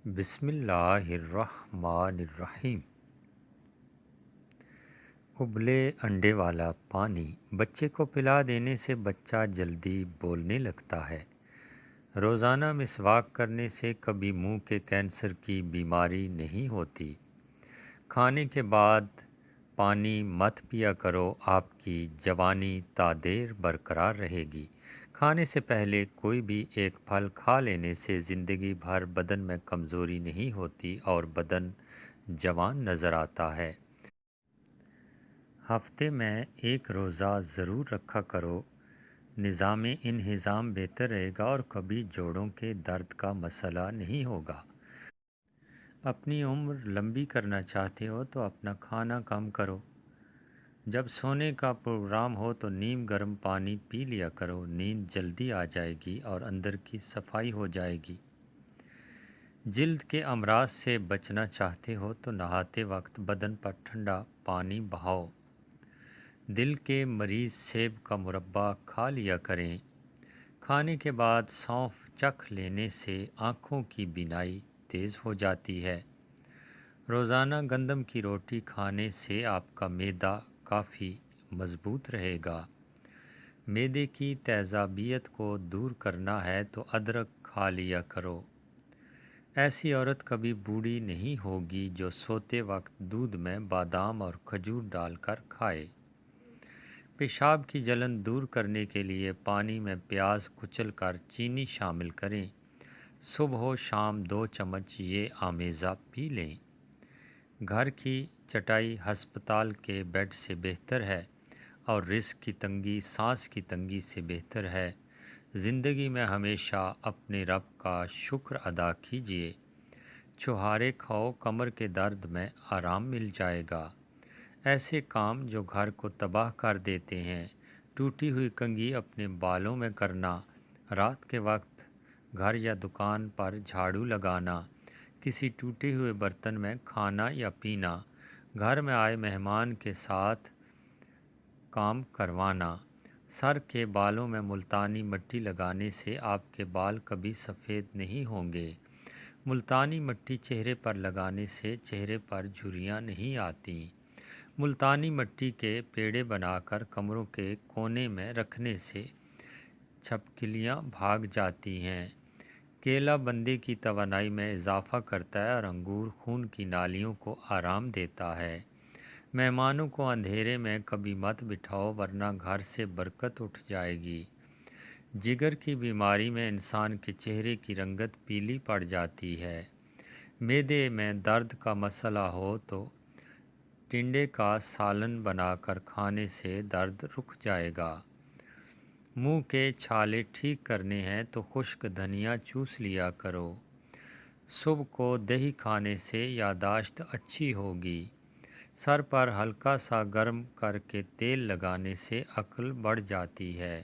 بسم اللہ الرحمن الرحیم۔ ابلے انڈے والا پانی بچے کو پلا دینے سے بچہ جلدی بولنے لگتا ہے۔ روزانہ مسواک کرنے سے کبھی منہ کے کینسر کی بیماری نہیں ہوتی۔ کھانے کے بعد پانی مت پیا کرو، آپ کی جوانی تا دیر برقرار رہے گی۔ کھانے سے پہلے کوئی بھی ایک پھل کھا لینے سے زندگی بھر بدن میں کمزوری نہیں ہوتی اور بدن جوان نظر آتا ہے۔ ہفتے میں ایک روزہ ضرور رکھا کرو، نظام انہضام بہتر رہے گا اور کبھی جوڑوں کے درد کا مسئلہ نہیں ہوگا۔ اپنی عمر لمبی کرنا چاہتے ہو تو اپنا کھانا کم کرو۔ جب سونے کا پروگرام ہو تو نیم گرم پانی پی لیا کرو، نیند جلدی آ جائے گی اور اندر کی صفائی ہو جائے گی۔ جلد کے امراض سے بچنا چاہتے ہو تو نہاتے وقت بدن پر ٹھنڈا پانی بہاؤ۔ دل کے مریض سیب کا مربع کھا لیا کریں۔ کھانے کے بعد سونف چکھ لینے سے آنکھوں کی بینائی تیز ہو جاتی ہے۔ روزانہ گندم کی روٹی کھانے سے آپ کا معدہ کافی مضبوط رہے گا۔ معدے کی تیزابیت کو دور کرنا ہے تو ادرک کھا لیا کرو۔ ایسی عورت کبھی بوڑھی نہیں ہوگی جو سوتے وقت دودھ میں بادام اور کھجور ڈال کر کھائے۔ پیشاب کی جلن دور کرنے کے لیے پانی میں پیاز کچل کر چینی شامل کریں۔ صبح و شام 2 چمچ یہ آمیزہ پی لیں۔ گھر کی چٹائی ہسپتال کے بیڈ سے بہتر ہے اور رزق کی تنگی سانس کی تنگی سے بہتر ہے۔ زندگی میں ہمیشہ اپنے رب کا شکر ادا کیجیے۔ چھہارے کھاؤ، کمر کے درد میں آرام مل جائے گا۔ ایسے کام جو گھر کو تباہ کر دیتے ہیں، ٹوٹی ہوئی کنگھی اپنے بالوں میں کرنا، رات کے وقت گھر یا دکان پر جھاڑو لگانا، کسی ٹوٹے ہوئے برتن میں کھانا یا پینا، گھر میں آئے مہمان کے ساتھ کام کروانا، سر کے بالوں میں ملتانی مٹی لگانے سے آپ کے بال کبھی سفید نہیں ہوں گے۔ ملتانی مٹی چہرے پر لگانے سے چہرے پر جھریاں نہیں آتی۔ ملتانی مٹی کے پیڑے بنا کر کمروں کے کونے میں رکھنے سے چھپکلیاں بھاگ جاتی ہیں۔ کیلا بندے کی توانائی میں اضافہ کرتا ہے اور انگور خون کی نالیوں کو آرام دیتا ہے۔ مہمانوں کو اندھیرے میں کبھی مت بٹھاؤ ورنہ گھر سے برکت اٹھ جائے گی۔ جگر کی بیماری میں انسان کے چہرے کی رنگت پیلی پڑ جاتی ہے۔ معدے میں درد کا مسئلہ ہو تو ٹنڈے کا سالن بنا کر کھانے سے درد رک جائے گا۔ منہ کے چھالے ٹھیک کرنے ہیں تو خشک دھنیا چوس لیا کرو۔ صبح کو دہی کھانے سے یادداشت اچھی ہوگی۔ سر پر ہلکا سا گرم کر کے تیل لگانے سے عقل بڑھ جاتی ہے۔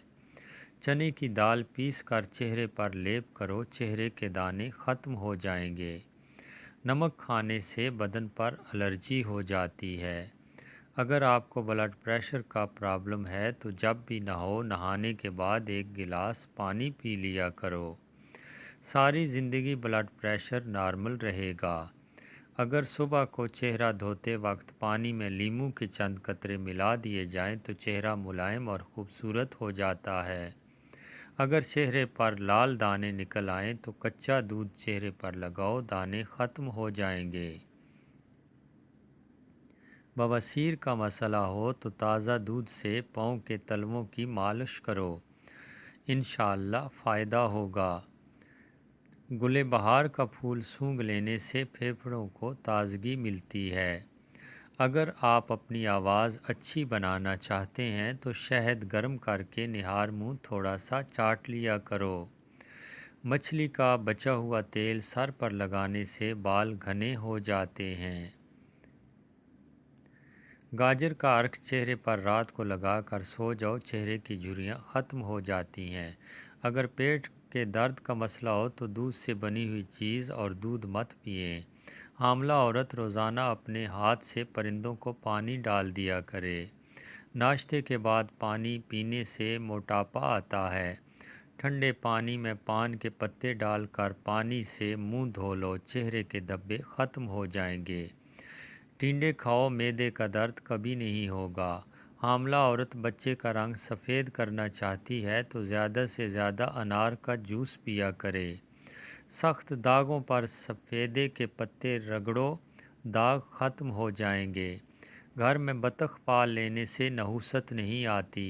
چنے کی دال پیس کر چہرے پر لیپ کرو، چہرے کے دانے ختم ہو جائیں گے۔ نمک کھانے سے بدن پر الرجی ہو جاتی ہے۔ اگر آپ کو بلڈ پریشر کا پرابلم ہے تو جب بھی نہاؤ، نہانے کے بعد 1 گلاس پانی پی لیا کرو۔ ساری زندگی بلڈ پریشر نارمل رہے گا۔ اگر صبح کو چہرہ دھوتے وقت پانی میں لیموں کے چند قطرے ملا دیے جائیں تو چہرہ ملائم اور خوبصورت ہو جاتا ہے۔ اگر چہرے پر لال دانے نکل آئیں تو کچا دودھ چہرے پر لگاؤ، دانے ختم ہو جائیں گے۔ بواسیر کا مسئلہ ہو تو تازہ دودھ سے پاؤں کے تلووں کی مالش کرو، انشاءاللہ فائدہ ہوگا۔ گل بہار کا پھول سونگھ لینے سے پھیپھڑوں کو تازگی ملتی ہے۔ اگر آپ اپنی آواز اچھی بنانا چاہتے ہیں تو شہد گرم کر کے نہار منہ تھوڑا سا چاٹ لیا کرو۔ مچھلی کا بچا ہوا تیل سر پر لگانے سے بال گھنے ہو جاتے ہیں۔ گاجر کا عرق چہرے پر رات کو لگا کر سو جاؤ، چہرے کی جھریاں ختم ہو جاتی ہیں۔ اگر پیٹ کے درد کا مسئلہ ہو تو دودھ سے بنی ہوئی چیز اور دودھ مت پئیں۔ حاملہ عورت روزانہ اپنے ہاتھ سے پرندوں کو پانی ڈال دیا کرے۔ ناشتے کے بعد پانی پینے سے موٹاپا آتا ہے۔ ٹھنڈے پانی میں پان کے پتے ڈال کر پانی سے منہ دھو لو، چہرے کے دھبے ختم ہو جائیں گے۔ ٹینڈے کھاؤ، معدے کا درد کبھی نہیں ہوگا۔ حاملہ عورت بچے کا رنگ سفید کرنا چاہتی ہے تو زیادہ سے زیادہ انار کا جوس پیا کرے۔ سخت داغوں پر سفیدے کے پتے رگڑو، داغ ختم ہو جائیں گے۔ گھر میں بطخ پال لینے سے نحوست نہیں آتی۔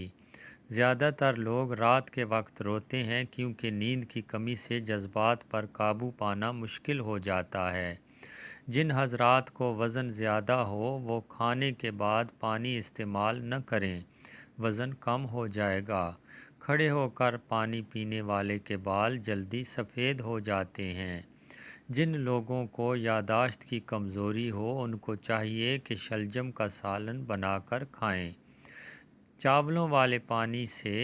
زیادہ تر لوگ رات کے وقت روتے ہیں کیونکہ نیند کی کمی سے جذبات پر قابو پانا مشکل ہو جاتا ہے۔ جن حضرات کو وزن زیادہ ہو وہ کھانے کے بعد پانی استعمال نہ کریں، وزن کم ہو جائے گا۔ کھڑے ہو کر پانی پینے والے کے بال جلدی سفید ہو جاتے ہیں۔ جن لوگوں کو یادداشت کی کمزوری ہو ان کو چاہیے کہ شلجم کا سالن بنا کر کھائیں۔ چاولوں والے پانی سے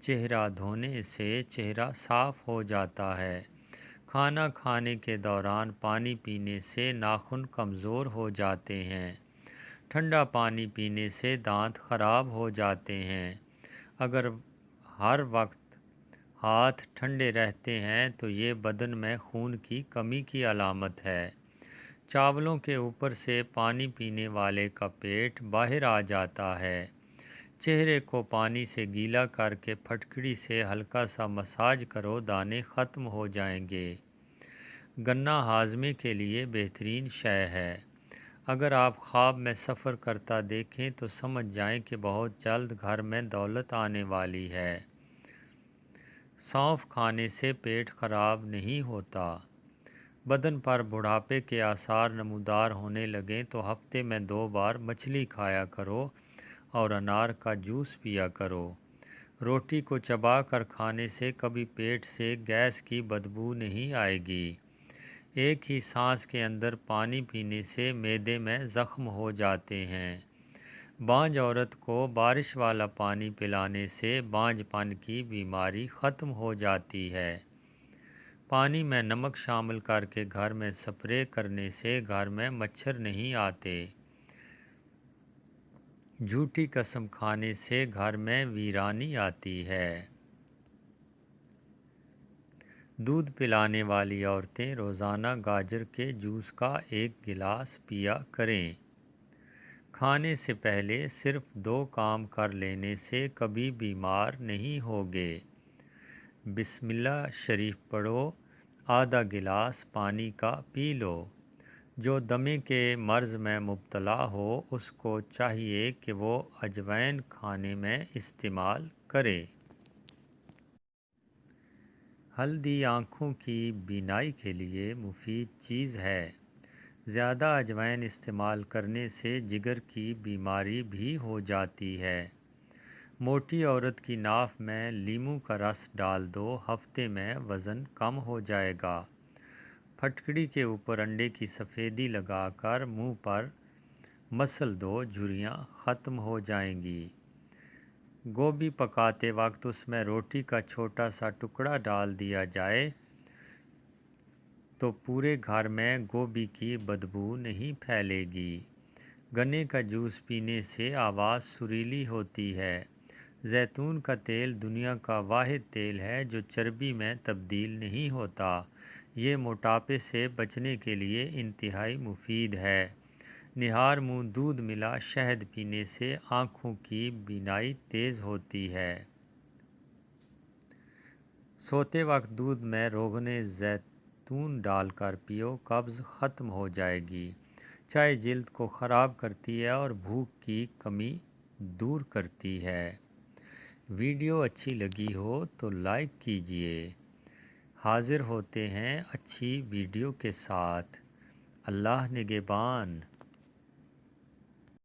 چہرہ دھونے سے چہرہ صاف ہو جاتا ہے۔ کھانا کھانے کے دوران پانی پینے سے ناخن کمزور ہو جاتے ہیں۔ ٹھنڈا پانی پینے سے دانت خراب ہو جاتے ہیں۔ اگر ہر وقت ہاتھ ٹھنڈے رہتے ہیں تو یہ بدن میں خون کی کمی کی علامت ہے۔ چاولوں کے اوپر سے پانی پینے والے کا پیٹ باہر آ جاتا ہے۔ چہرے کو پانی سے گیلا کر کے پھٹکڑی سے ہلکا سا مساج کرو، دانے ختم ہو جائیں گے۔ گنا ہاضمے کے لیے بہترین شے ہے۔ اگر آپ خواب میں سفر کرتا دیکھیں تو سمجھ جائیں کہ بہت جلد گھر میں دولت آنے والی ہے۔ سونف کھانے سے پیٹ خراب نہیں ہوتا۔ بدن پر بڑھاپے کے آثار نمودار ہونے لگیں تو ہفتے میں 2 بار مچھلی کھایا کرو اور انار کا جوس پیا کرو۔ روٹی کو چبا کر کھانے سے کبھی پیٹ سے گیس کی بدبو نہیں آئے گی۔ ایک ہی سانس کے اندر پانی پینے سے معدے میں زخم ہو جاتے ہیں۔ بانجھ عورت کو بارش والا پانی پلانے سے بانجھ پن کی بیماری ختم ہو جاتی ہے۔ پانی میں نمک شامل کر کے گھر میں سپرے کرنے سے گھر میں مچھر نہیں آتے۔ جھوٹی قسم کھانے سے گھر میں ویرانی آتی ہے۔ دودھ پلانے والی عورتیں روزانہ گاجر کے جوس کا 1 گلاس پیا کریں۔ کھانے سے پہلے صرف 2 کام کر لینے سے کبھی بیمار نہیں ہوگے۔ بسم اللہ شریف پڑھو، آدھا گلاس پانی کا پی لو۔ جو دمے کے مرض میں مبتلا ہو اس کو چاہیے کہ وہ اجوائن کھانے میں استعمال کرے۔ ہلدی آنکھوں کی بینائی کے لیے مفید چیز ہے۔ زیادہ اجوائن استعمال کرنے سے جگر کی بیماری بھی ہو جاتی ہے۔ موٹی عورت کی ناف میں لیموں کا رس ڈال دو، ہفتے میں وزن کم ہو جائے گا۔ پھٹکڑی کے اوپر انڈے کی سفیدی لگا کر منہ پر مسل دو، جھریاں ختم ہو جائیں گی۔ گوبھی پکاتے وقت اس میں روٹی کا چھوٹا سا ٹکڑا ڈال دیا جائے تو پورے گھر میں گوبھی کی بدبو نہیں پھیلے گی۔ گنے کا جوس پینے سے آواز سریلی ہوتی ہے۔ زیتون کا تیل دنیا کا واحد تیل ہے جو چربی میں تبدیل نہیں ہوتا۔ یہ موٹاپے سے بچنے کے لیے انتہائی مفید ہے۔ نہار منہ دودھ ملا شہد پینے سے آنکھوں کی بینائی تیز ہوتی ہے۔ سوتے وقت دودھ میں روغن زیتون ڈال کر پیو، قبض ختم ہو جائے گی۔ چائے جلد کو خراب کرتی ہے اور بھوک کی کمی دور کرتی ہے۔ ویڈیو اچھی لگی ہو تو لائک کیجئے۔ حاضر ہوتے ہیں اچھی ویڈیو کے ساتھ۔ اللہ نگہبان۔